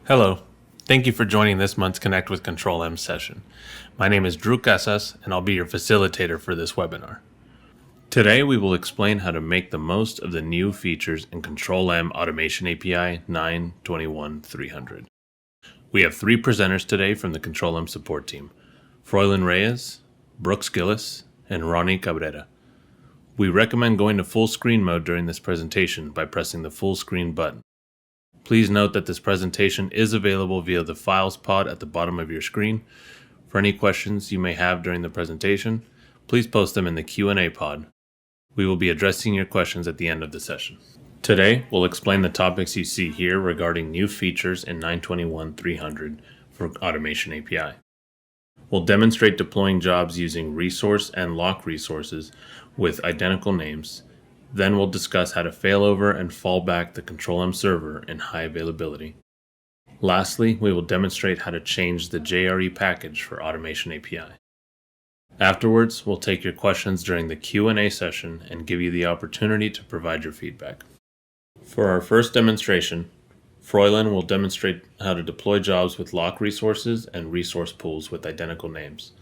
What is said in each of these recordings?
Hello. Thank you for joining this month's Connect with Control M session. My name is Drew Casas, and I'll be your facilitator for this webinar. Today, we will explain how to make the most of the new features in Control M Automation API 9.21.300. We have three presenters today from the Control M support team: Froylan Reyes, Brooks Gillis, and Ronnie Cabrera. We recommend going to full screen mode during this presentation by pressing the full screen button. Please note that this presentation is available via the Files pod at the bottom of your screen. For any questions you may have during the presentation, please post them in the Q&A pod. We will be addressing your questions at the end of the session. Today, we'll explain the topics you see here regarding new features in 9.21.300 for Automation API. We'll demonstrate deploying jobs using resource and lock resources with identical names. Then we'll discuss how to failover and fall back the Control M server in high availability. Lastly, we will demonstrate how to change the JRE package for Automation API. Afterwards, we'll take your questions during the Q&A session and give you the opportunity to provide your feedback. For our first demonstration, Froylan will demonstrate how to deploy jobs with lock resources and resource pools with identical names.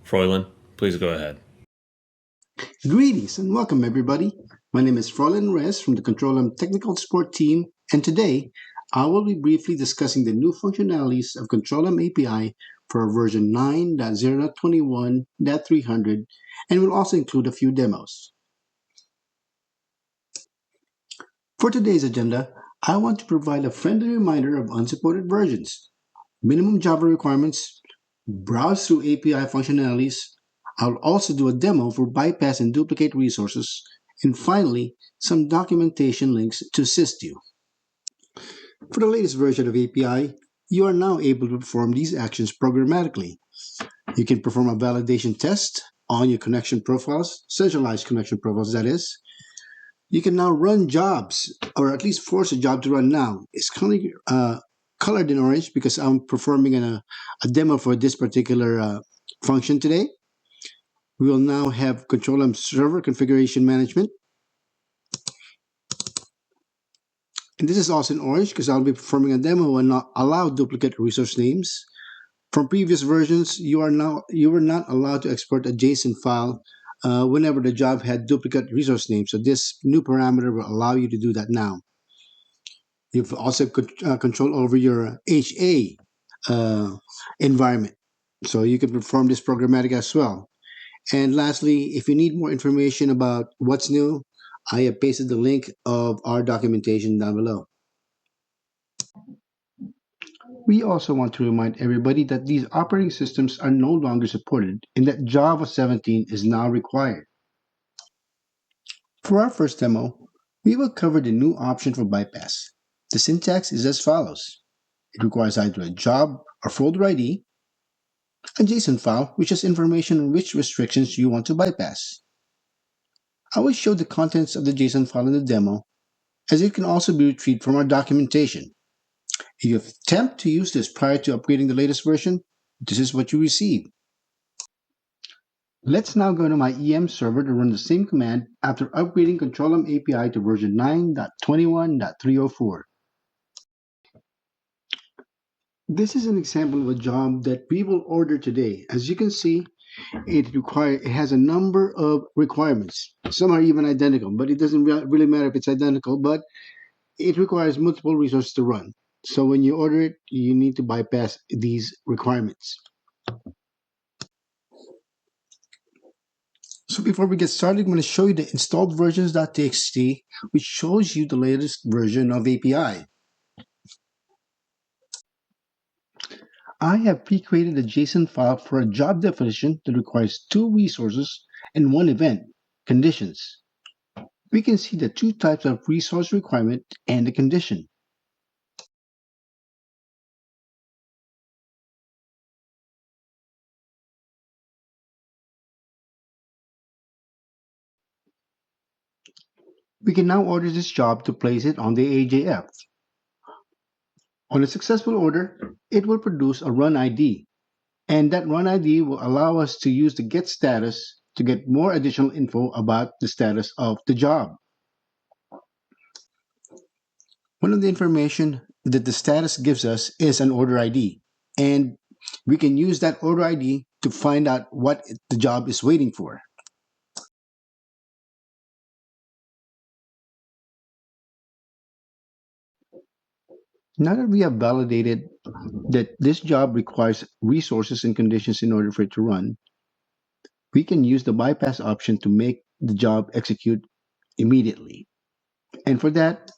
Froylan, please go ahead. Greetings and welcome everybody. My name is Froylan Reyes from the Control M Technical Support Team, and today I will be briefly discussing the new functionalities of Control M API for version 9.0.21.300, and will also include a few demos. For today's agenda, I want to provide a friendly reminder of unsupported versions, minimum Java requirements, browse through API functionalities. I'll also do a demo for bypass and duplicate resources, and finally, some documentation links to assist you. For the latest version of API, you are now able to perform these actions programmatically. You can perform a validation test on your connection profiles, centralized connection profiles that is. You can now run jobs, or at least force a job to run now. It's currently colored in orange because I'm performing a demo for this particular function today. We will now have Control M server configuration management. And this is also in orange because I'll be performing a demo and not allow duplicate resource names. From previous versions, you were not allowed to export a JSON file whenever the job had duplicate resource names. So this new parameter will allow you to do that now. You've also control over your HA environment. So you can perform this programmatic as well. And lastly, if you need more information about what's new, I have pasted the link of our documentation down below. We also want to remind everybody that these operating systems are no longer supported and that Java 17 is now required. For our first demo, we will cover the new option for bypass. The syntax is as follows. It requires either a job or folder ID, a JSON file which has information on which restrictions you want to bypass. I will show the contents of the JSON file in the demo, as it can also be retrieved from our documentation. If you attempt to use this prior to upgrading the latest version, this is what you receive. Let's now go to my EM server to run the same command after upgrading Control M API to version 9.21.304. This is an example of a job that we will order today. As you can see, it has a number of requirements. Some are even identical, but it doesn't really matter if it's identical, but it requires multiple resources to run. So when you order it, you need to bypass these requirements. So before we get started, I'm going to show you the installed versions.txt, which shows you the latest version of API. I have pre-created a JSON file for a job definition that requires two resources and one event, conditions. We can see the two types of resource requirement and the condition. We can now order this job to place it on the AJF. On a successful order, it will produce a run ID, and that run ID will allow us to use the get status to get more additional info about the status of the job. One of the information that the status gives us is an order ID. And we can use that order ID to find out what the job is waiting for. Now that we have validated that this job requires resources and conditions in order for it to run, we can use the bypass option to make the job execute immediately. And for that,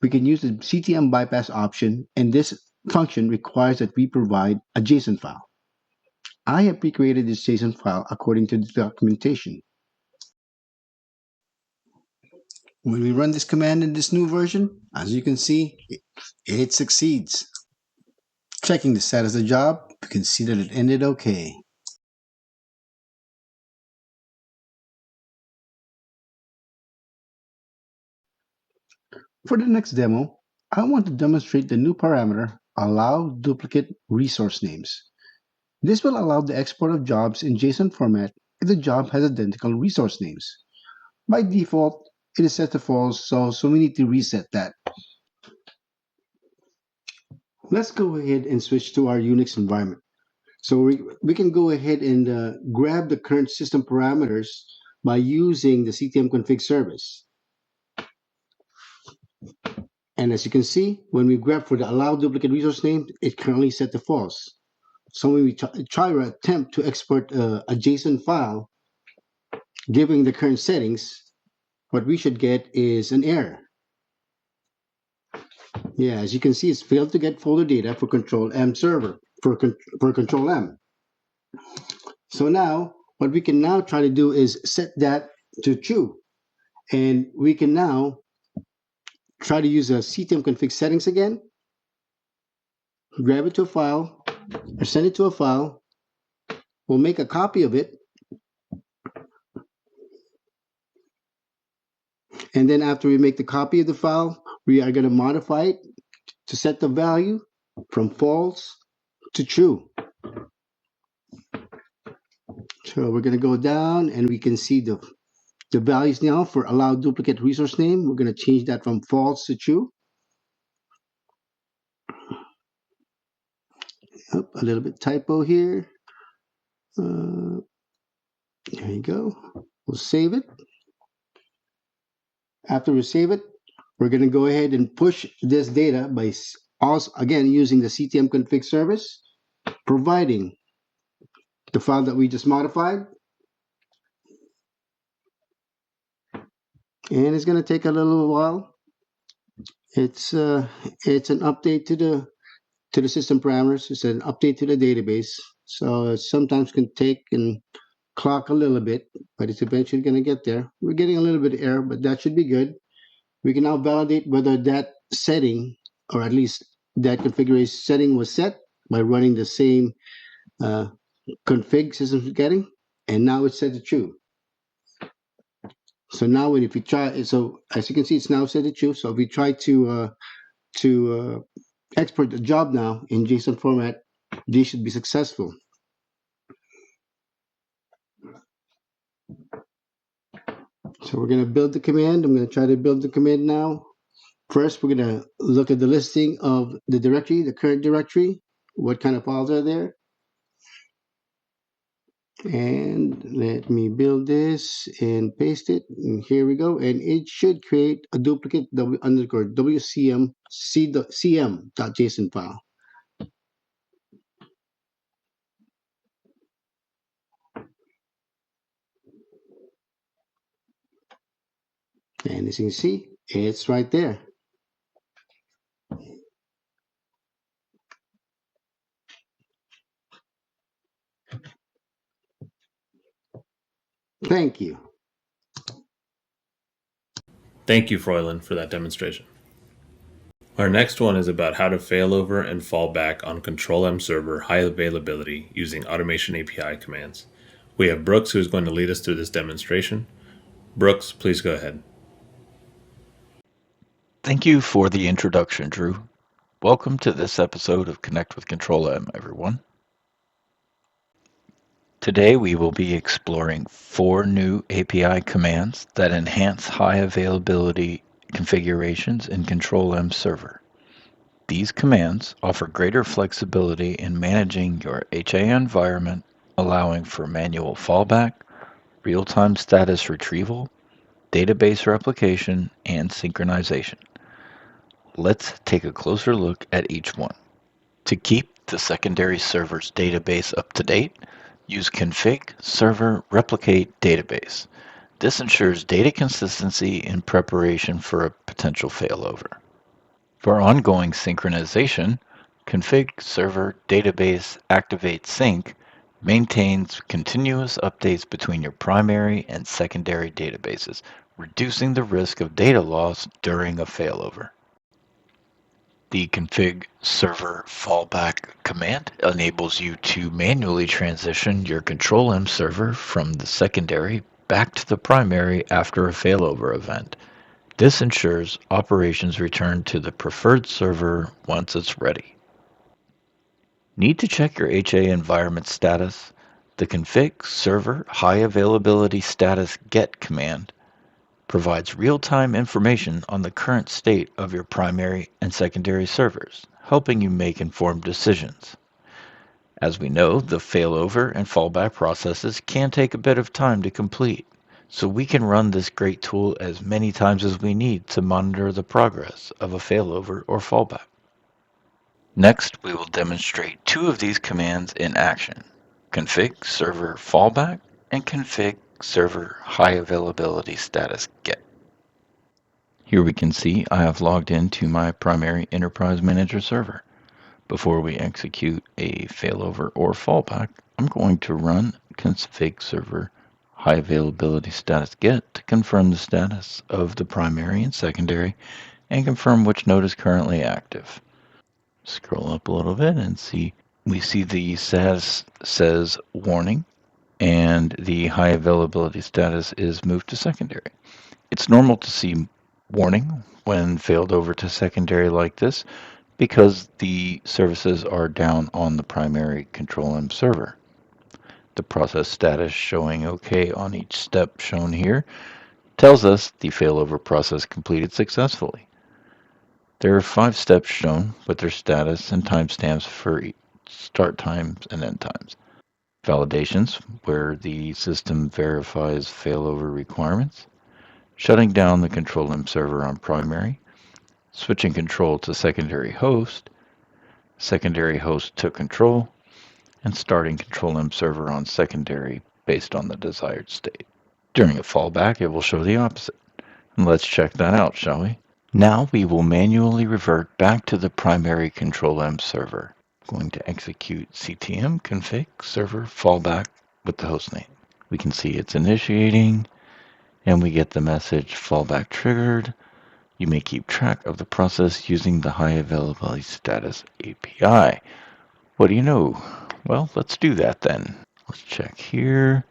we can use the CTM bypass option, and this function requires that we provide a JSON file. I have pre-created this JSON file according to the documentation. When we run this command in this new version, as you can see, it succeeds. Checking the status of the job, we can see that it ended okay. For the next demo, I want to demonstrate the new parameter, allow duplicate resource names. This will allow the export of jobs in JSON format if the job has identical resource names. By default, it is set to false, so we need to reset that. Let's go ahead and switch to our Unix environment. So we can go ahead and grab the current system parameters by using the CTM config service. And as you can see, when we grab for the allow duplicate resource name, it currently set to false. So when we try or attempt to export a JSON file, given the current settings, what we should get is an error. Yeah, as you can see, it's failed to get folder data for control M server, for control M. So now, what we can now try to do is set that to true. And we can now try to use a CTM config settings again, grab it to a file, or send it to a file. We'll make a copy of it. And then after we make the copy of the file, we are going to modify it to set the value from false to true. So we're going to go down and we can see the values now for allow duplicate resource name. We're going to change that from false to true. Oh, a little bit typo here. There you go. We'll save it. After we save it, we're going to go ahead and push this data by also, again, using the CTM config service, providing the file that we just modified. And it's going to take a little while. It's an update to the system parameters. It's an update to the database. So it sometimes can take and clock a little bit, but it's eventually going to get there. We're getting a little bit of error, but that should be good. We can now validate whether that setting, or at least that configuration setting, was set by running the same config system's getting, and now it's set to true. So now if we try, so as you can see, it's now set to true. So if we try to export the job now in JSON format, this should be successful. So we're going to build the command. I'm going to try to build the command now. First, we're going to look at the listing of the directory, the current directory, what kind of files are there. And let me build this and paste it. And here we go. And it should create a duplicate WCM CM.json file. And as you can see, it's right there. Thank you. Thank you, Froylan, for that demonstration. Our next one is about how to failover and fall back on Control M server high availability using Automation API commands. We have Brooks who is going to lead us through this demonstration. Brooks, please go ahead. Thank you for the introduction, Drew. Welcome to this episode of Connect with Control M, everyone. Today we will be exploring 4 new API commands that enhance high availability configurations in Control M server. These commands offer greater flexibility in managing your HA environment, allowing for manual fallback, real-time status retrieval, database replication, and synchronization. Let's take a closer look at each one. To keep the secondary server's database up to date, use config server replicate database. This ensures data consistency in preparation for a potential failover. For ongoing synchronization, config server database activate sync maintains continuous updates between your primary and secondary databases, reducing the risk of data loss during a failover. The config server fallback command enables you to manually transition your Control M server from the secondary back to the primary after a failover event. This ensures operations return to the preferred server once it's ready. Need to check your HA environment status? The config server high availability status get command provides real-time information on the current state of your primary and secondary servers, helping you make informed decisions. As we know, the failover and fallback processes can take a bit of time to complete, so we can run this great tool as many times as we need to monitor the progress of a failover or fallback. Next, we will demonstrate two of these commands in action: config server fallback and config server high availability status get. Here we can see I have logged into my primary Enterprise Manager server. Before we execute a failover or fallback, I'm going to run config server high availability status get to confirm the status of the primary and secondary and confirm which node is currently active. Scroll up a little bit and we see the status says warning and the high availability status is moved to secondary. It's normal to see warning when failed over to secondary like this because the services are down on the primary Control M server. The process status showing OK on each step shown here tells us the failover process completed successfully. There are 5 steps shown with their status and timestamps for start times and end times. Validations, where the system verifies failover requirements. Shutting down the Control M server on primary. Switching control to secondary host took control, and starting Control M server on secondary based on the desired state. During a fallback, it will show the opposite. And let's check that out, shall we? Now we will manually revert back to the primary Control M server. I'm going to execute CTM config server fallback with the hostname. We can see it's initiating, and we get the message fallback triggered. You may keep track of the process using the high availability status API. What do you know? Well, let's do that then. Let's check here.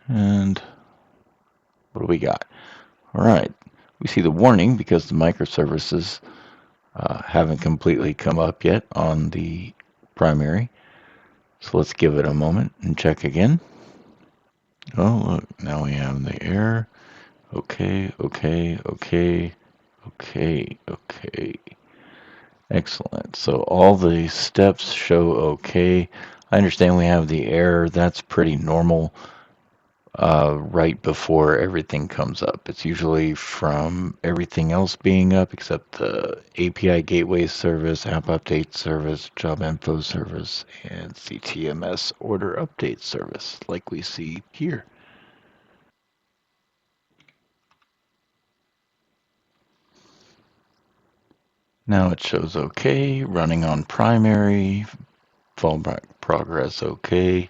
And what do we got? All right. We see the warning because the microservices haven't completely come up yet on the primary. So let's give it a moment and check again. Oh, look, now we have the error. Okay. Excellent. So all the steps show okay. I understand we have the error. That's pretty normal right before everything comes up. It's usually from everything else being up except the API gateway service, app update service, job info service, and CTMS order update service like we see here. Now it shows okay, running on primary, fallback progress okay.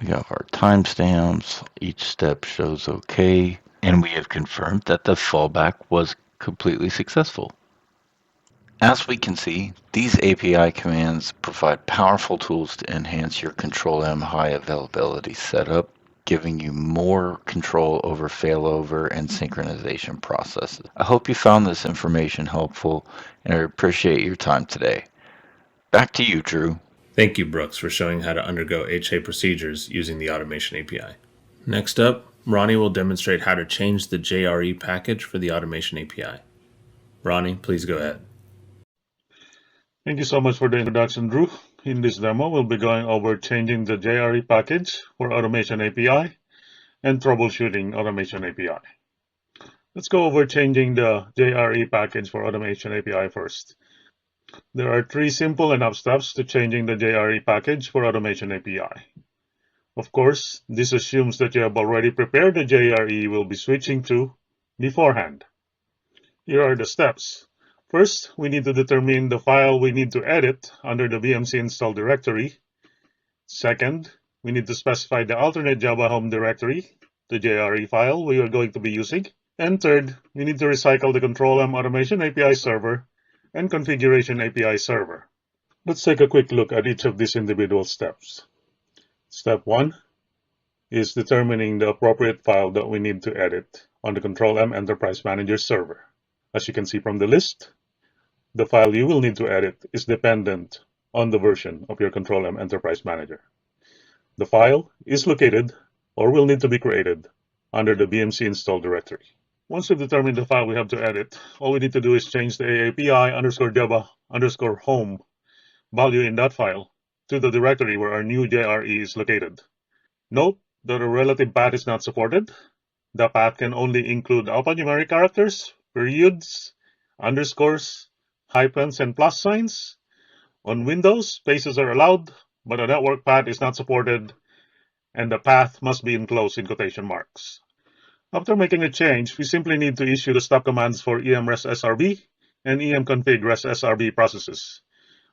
We have our timestamps, each step shows okay, and we have confirmed that the fallback was completely successful. As we can see, these API commands provide powerful tools to enhance your Control M high availability setup, giving you more control over failover and synchronization processes. I hope you found this information helpful, and I appreciate your time today. Back to you, Drew. Thank you, Brooks, for showing how to undergo HA procedures using the Automation API. Next up, Ronnie will demonstrate how to change the JRE package for the Automation API. Ronnie, please go ahead. Thank you so much for the introduction, Drew. In this demo, we'll be going over changing the JRE package for Automation API and troubleshooting Automation API. Let's go over changing the JRE package for Automation API first. There are 3 simple enough steps to changing the JRE package for Automation API. Of course, this assumes that you have already prepared the JRE we'll be switching to beforehand. Here are the steps. First, we need to determine the file we need to edit under the VMC install directory. Second, we need to specify the alternate Java home directory, the JRE file we are going to be using. And third, we need to recycle the Control-M Automation API server and Configuration API server. Let's take a quick look at each of these individual steps. Step 1 is determining the appropriate file that we need to edit on the Control-M Enterprise Manager server. As you can see from the list, the file you will need to edit is dependent on the version of your Control-M Enterprise Manager. The file is located or will need to be created under the VMC install directory. Once we've determined the file we have to edit, all we need to do is change the AAPI_Java_home value in that file to the directory where our new JRE is located. Note that a relative path is not supported. The path can only include alphanumeric characters, periods, underscores, hyphens, and plus signs. On Windows, spaces are allowed, but a network path is not supported, and the path must be enclosed in quotation marks. After making a change, we simply need to issue the stop commands for emres_srb and emconfig_resrsb processes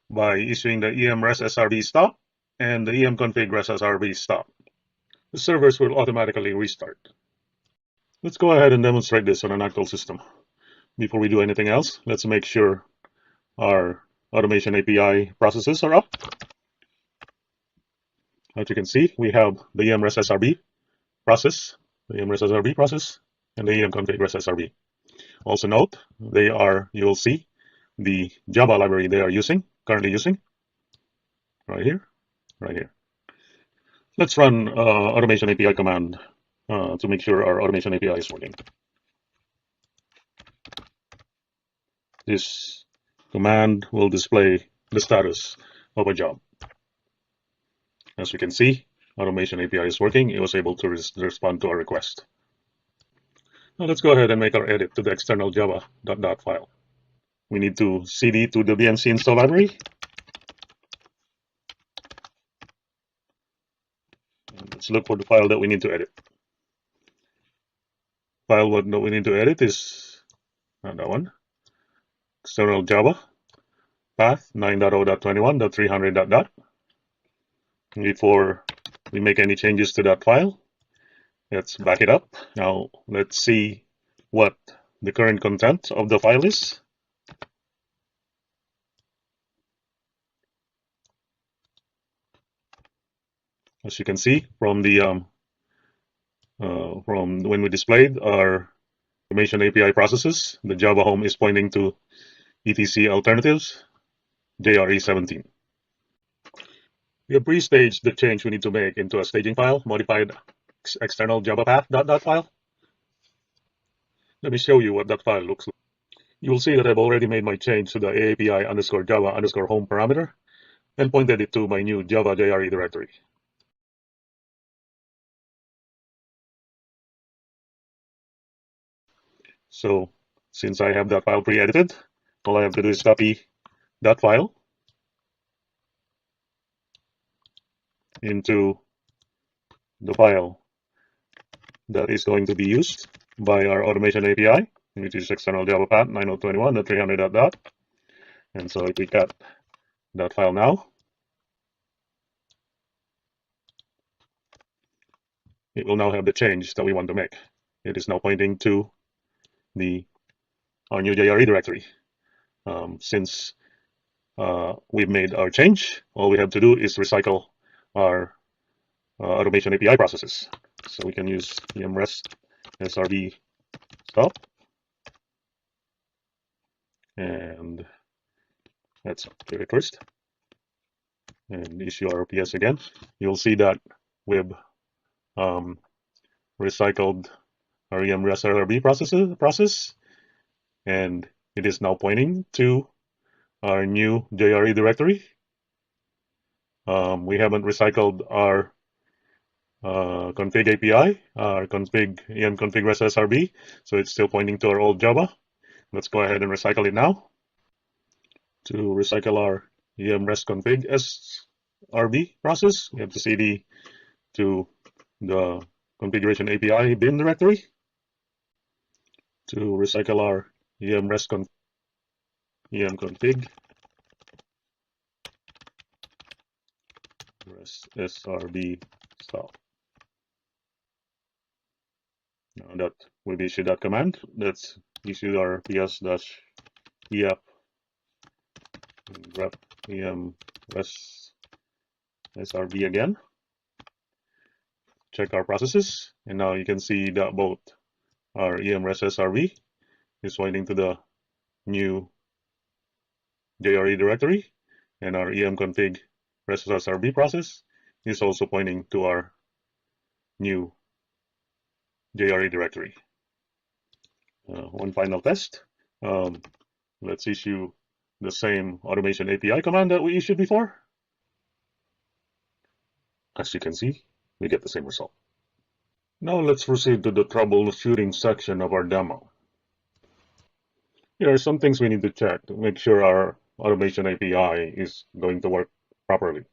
by issuing the emres_srb stop and the emconfig_resrsb stop. The servers will automatically restart. Let's go ahead and demonstrate this on an actual system. Before we do anything else, let's make sure our Automation API processes are up. As you can see, we have the emres_srb process, the emres_srb process, and the emconfig_resrsb. Also note, you will see the Java library they are currently using, right here. Let's run Automation API command to make sure our Automation API is working. This command will display the status of a job. As we can see, Automation API is working. It was able to respond to our request. Now let's go ahead and make our edit to the external Java .dot file. We need to cd to the VMC install library. And let's look for the file that we need to edit. File that we need to edit is not that one. External Java path 9.0.21.300. Before we make any changes to that file, let's back it up. Now let's see what the current content of the file is. As you can see from the from when we displayed our Automation API processes, the Java home is pointing to etc alternatives JRE 17. We have pre-staged the change we need to make into a staging file, modified external Java path .dot file. Let me show you what that file looks like. You will see that I've already made my change to the AAPI_Java_home parameter and pointed it to my new Java JRE directory. So since I have that file pre-edited, all I have to do is copy that file into the file that is going to be used by our Automation API, which is external Java path 9.0.21.300. And so if we cut that file now, it will now have the change that we want to make. It is now pointing to our new JRE directory. Since we've made our change, all we have to do is recycle our Automation API processes. So we can use emres_srb stop, and let's do it first and issue our PS again. You'll see that we've recycled our emres_srb process, and it is now pointing to our new JRE directory. We haven't recycled our config API, our config em-config res SRB, so it's still pointing to our old Java. Let's go ahead and recycle it now. To recycle our em-res config SRB process, we have to cd to the configuration API bin directory. To recycle our em-res em-config res SRB style. Now that we've issued that command, let's issue our ps-eap grep em res SRB again. Check our processes, and now you can see that both our em-res SRB is pointing to the new JRE directory, and our em-config res SRB process is also pointing to our new JRE directory. One final test. Let's issue the same automation API command that we issued before. As you can see, we get the same result. Now let's proceed to the troubleshooting section of our demo. Here are some things we need to check to make sure our automation API is going to work properly.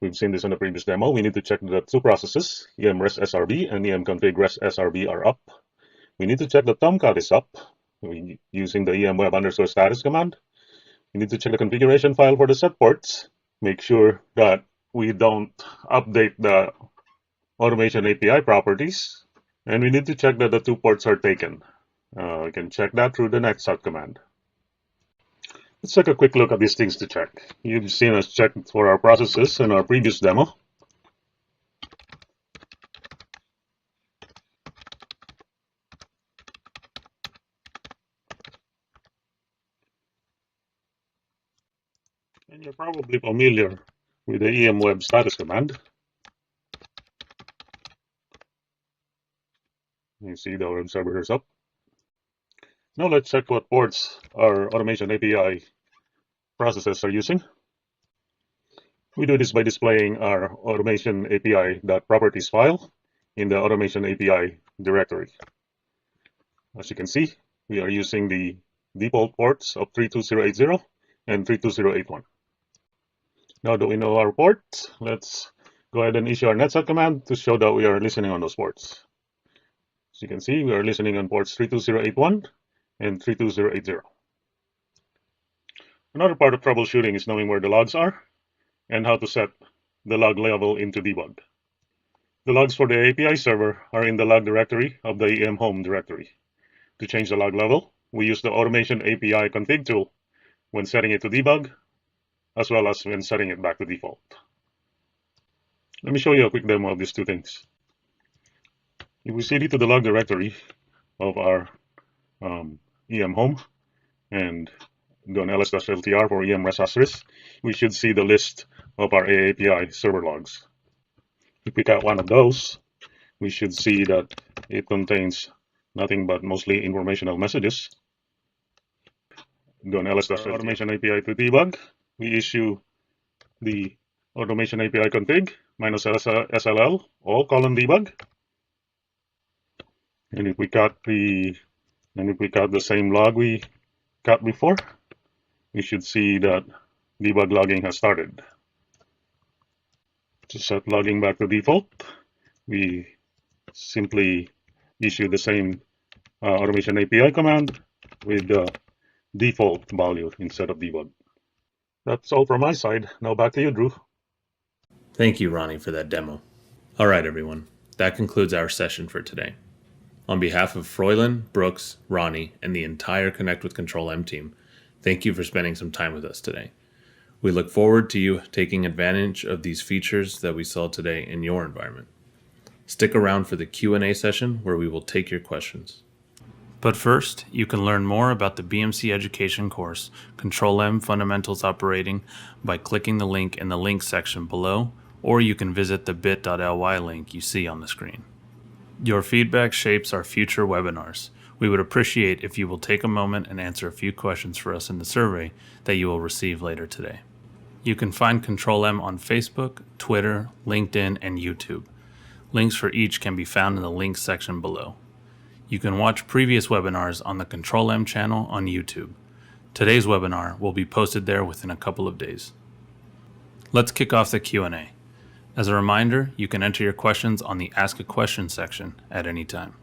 We've seen this in the previous demo. We need to check that two processes, em-res SRB and em-config res SRB, are up. We need to check the Tomcat is up using the em-web_status command. We need to check the configuration file for the set ports. Make sure that we don't update the automation API properties. And we need to check that the two ports are taken. We can check that through the netset command. Let's take a quick look at these things to check. You've seen us check for our processes in our previous demo. And you're probably familiar with the em-web status command. You see the web server is up. Now let's check what ports our automation API processes are using. We do this by displaying our automation API.properties file in the automation API directory. As you can see, we are using the default ports of 32080 and 32081. Now that we know our ports, let's go ahead and issue our netset command to show that we are listening on those ports. As you can see, we are listening on ports 32081 and 32080. Another part of troubleshooting is knowing where the logs are and how to set the log level into debug. The logs for the API server are in the log directory of the em home directory. To change the log level, we use the automation API config tool when setting it to debug, as well as when setting it back to default. Let me show you a quick demo of these two things. If we cd to the log directory of our em home and do an ls-ltr for em-res-asterisk, we should see the list of our API server logs. If we cut one of those, we should see that it contains nothing but mostly informational messages. Do an ls-ltr automation API to debug. We issue the automation API config -SLL all :debug. And if we cut the same log we cut before, we should see that debug logging has started. To set logging back to default, we simply issue the same automation API command with the default value instead of debug. That's all from my side. Now back to you, Drew. Thank you, Ronnie, for that demo. All right, everyone. That concludes our session for today. On behalf of Froylan, Brooks, Ronnie, and the entire Connect with Control-M team, thank you for spending some time with us today. We look forward to you taking advantage of these features that we saw today in your environment. Stick around for the Q&A session where we will take your questions. But first, you can learn more about the BMC Education course, Control-M Fundamentals Operating, by clicking the link in the links section below, or you can visit the bit.ly link you see on the screen. Your feedback shapes our future webinars. We would appreciate if you will take a moment and answer a few questions for us in the survey that you will receive later today. You can find Control M on Facebook, Twitter, LinkedIn, and YouTube. Links for each can be found in the links section below. You can watch previous webinars on the Control M channel on YouTube. Today's webinar will be posted there within a couple of days. Let's kick off the Q&A. As a reminder, you can enter your questions on the Ask a Question section at any time.